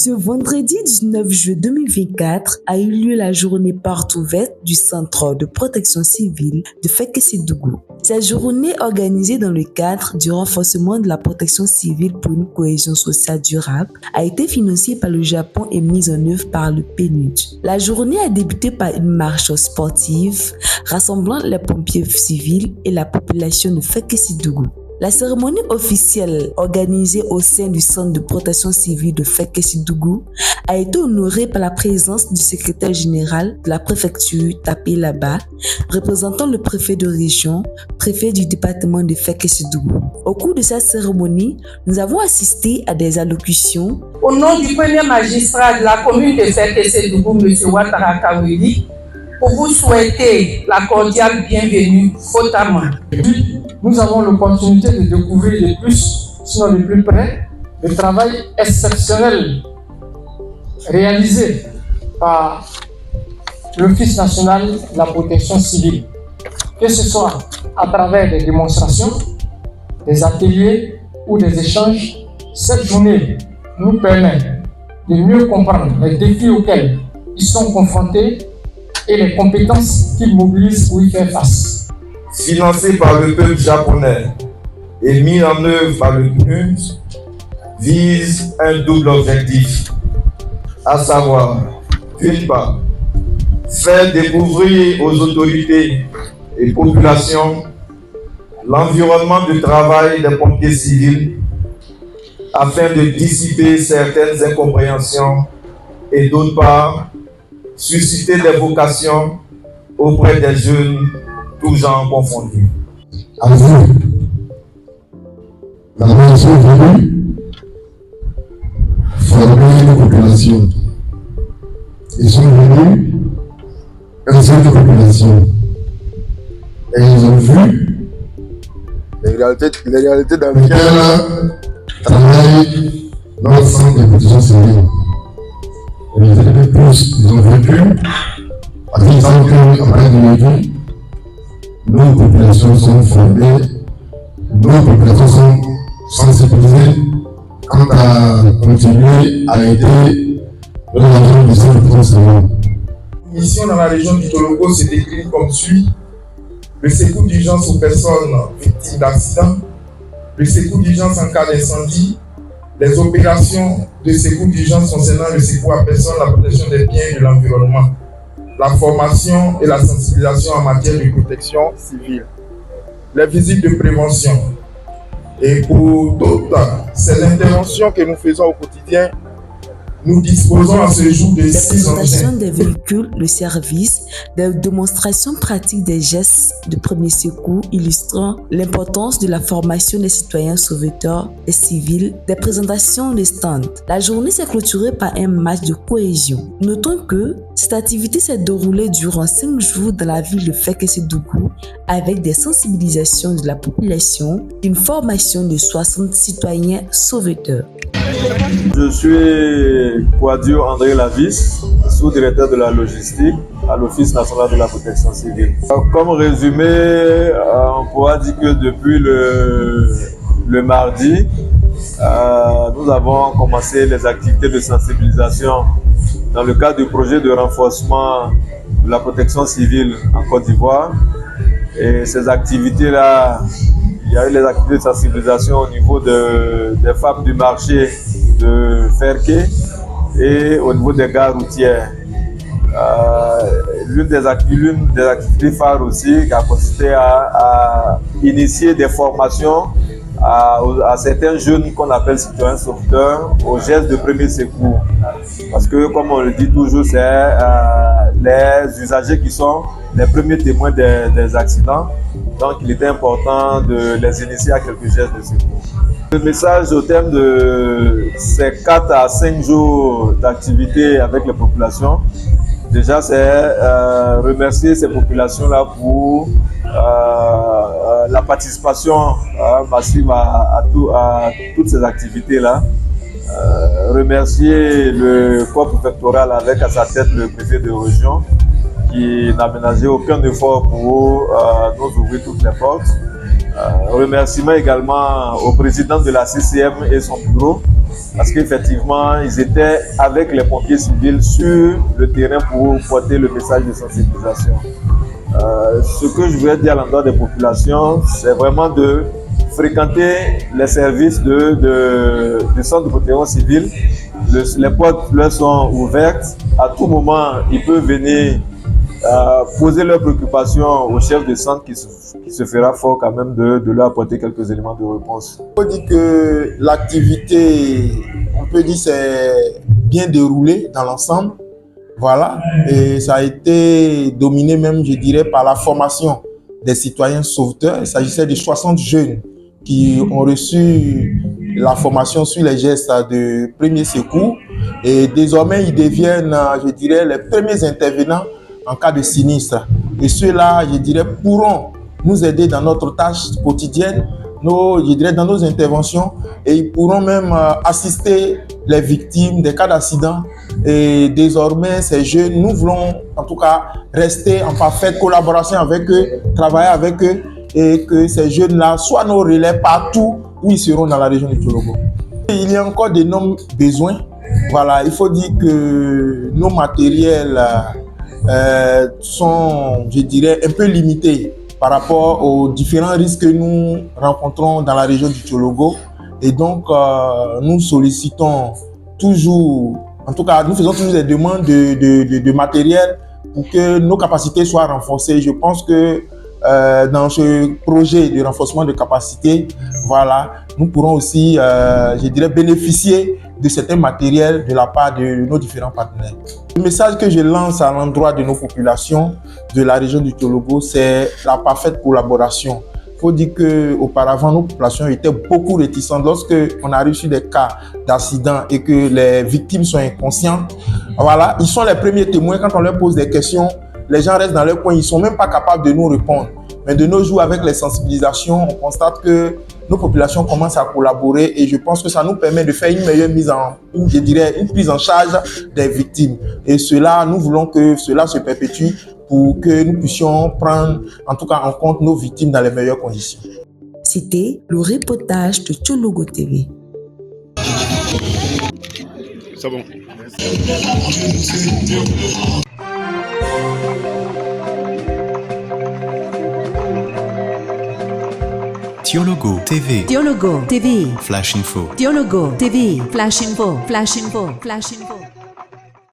Ce vendredi 19 juin 2024 a eu lieu la journée porte ouverte du Centre de protection civile de Fekese-Dougou. Cette journée, organisée dans le cadre du renforcement de la protection civile pour une cohésion sociale durable, a été financée par le Japon et mise en œuvre par le PNUD. La journée a débuté par une marche sportive rassemblant les pompiers civils et la population de Fekese-Dougou. La cérémonie officielle organisée au sein du Centre de protection civile de Fekese-Dougou a été honorée par la présence du secrétaire général de la préfecture Tapé Laba, représentant le préfet de région, préfet du département de Fekese-Dougou. Au cours de cette cérémonie, nous avons assisté à des allocutions. Au nom du premier magistrat de la commune de Fekese-Dougou, M. Ouattara Kawili, pour vous souhaiter la cordiale bienvenue au Tama. Nous avons l'opportunité de découvrir de plus, sinon de plus près, le travail exceptionnel réalisé par l'Office national de la protection civile. Que ce soit à travers des démonstrations, des ateliers ou des échanges, cette journée nous permet de mieux comprendre les défis auxquels ils sont confrontés et les compétences qu'ils mobilisent pour y faire face. Financé par le peuple japonais et mis en œuvre par le PNUD, vise un double objectif, à savoir, d'une part, faire découvrir aux autorités et populations l'environnement de travail des pompiers civils afin de dissiper certaines incompréhensions et d'autre part, susciter des vocations auprès des jeunes, tous genres confondus. À vous, la nation venue former les populations. Ils sont venus aider les populations. Et ils ont vu les réalités dans lesquelles travaille notre centre de protection civile. Et ils ont vécu en disant qu'en train de vivre, nos populations sont formées, nos populations sont sensibilisées quant à continuer à aider dans la région du centre de protection civile. La mission dans la région du Tologo se décline comme suit: le secours d'urgence aux personnes victimes d'accidents, le secours d'urgence en cas d'incendie, les opérations de secours d'urgence concernant le secours à personne, la protection des biens et de l'environnement, la formation et la sensibilisation en matière de protection civile, les visites de prévention. Et pour toutes ces interventions que nous faisons au quotidien, nous disposons à ce jour de 6 présentation engins. des véhicules, le service, des démonstrations pratiques des gestes de premier secours illustrant l'importance de la formation des citoyens sauveteurs et civils, des présentations de stands. La journée s'est clôturée par un match de cohésion. Notons que cette activité s'est déroulée durant 5 jours dans la ville de Fekese-Dougou avec des sensibilisations de la population, une formation de 60 citoyens sauveteurs. Je suis Kouadio André Lavis, sous-directeur de la logistique à l'Office national de la protection civile. Comme résumé, on pourra dire que depuis le mardi, nous avons commencé les activités de sensibilisation dans le cadre du projet de renforcement de la protection civile en Côte d'Ivoire. Et ces activités-là, il y a eu les activités de sensibilisation au niveau des femmes du marché de Ferké et au niveau des gares routières. L'une des activités phares aussi qui a consisté à initier des formations à certains jeunes qu'on appelle citoyens sauveteurs aux gestes de premier secours. Parce que, comme on le dit toujours, c'est les usagers qui sont les premiers témoins des accidents. Donc, il était important de les initier à quelques gestes de secours. Le message au terme de ces 4 à 5 jours d'activité avec les populations, déjà, c'est remercier ces populations-là pour la participation massive à toutes ces activités-là. Remercier le corps préfectoral avec à sa tête le préfet de région qui n'a ménagé aucun effort pour nous ouvrir toutes les portes. Remerciements également au président de la CCM et son bureau, parce qu'effectivement, ils étaient avec les pompiers civils sur le terrain pour porter le message de sensibilisation. Ce que je voulais dire à l'endroit des populations, c'est vraiment de fréquenter les services du centre de protection civile. Les portes leur sont ouvertes. À tout moment, ils peuvent venir poser leurs préoccupations au chef de centre qui se fera fort quand même de leur apporter quelques éléments de réponse. On peut dire que l'activité, on peut dire, s'est bien déroulée dans l'ensemble. Voilà, et ça a été dominé même, je dirais, par la formation des citoyens sauveteurs. Il s'agissait de 60 jeunes qui ont reçu la formation sur les gestes de premier secours et désormais ils deviennent, je dirais, les premiers intervenants en cas de sinistre. Et ceux-là, je dirais, pourront nous aider dans notre tâche quotidienne, je dirais, dans nos interventions, et ils pourront même assister les victimes des cas d'accident. Et désormais, ces jeunes, nous voulons en tout cas rester en parfaite collaboration avec eux, travailler avec eux, et que ces jeunes-là soient nos relais partout où ils seront dans la région du Tchologo. Il y a encore d'énormes besoins. Voilà, il faut dire que nos matériels sont, je dirais, un peu limités par rapport aux différents risques que nous rencontrons dans la région du Tchologo. Et donc, nous sollicitons toujours, en tout cas, nous faisons toujours des demandes de matériel pour que nos capacités soient renforcées. Je pense que dans ce projet de renforcement de capacité, voilà, nous pourrons aussi, je dirais, bénéficier de certains matériels de la part de nos différents partenaires. Le message que je lance à l'endroit de nos populations de la région du Tchologo, c'est la parfaite collaboration. Il faut dire qu'auparavant, nos populations étaient beaucoup réticentes. Lorsqu'on arrive sur des cas d'accident et que les victimes sont inconscientes, voilà, ils sont les premiers témoins. Quand on leur pose des questions, les gens restent dans leur coin, ils ne sont même pas capables de nous répondre. Mais de nos jours, avec les sensibilisations, on constate que nos populations commencent à collaborer et je pense que ça nous permet de faire une meilleure une prise en charge des victimes. Et cela, nous voulons que cela se perpétue pour que nous puissions prendre en tout cas en compte nos victimes dans les meilleures conditions. C'était le reportage de Tchologo TV. C'est bon. Tchologo TV. Tchologo TV. Flash Info. Tchologo TV. Flash Info. Flash Info. Flash Info.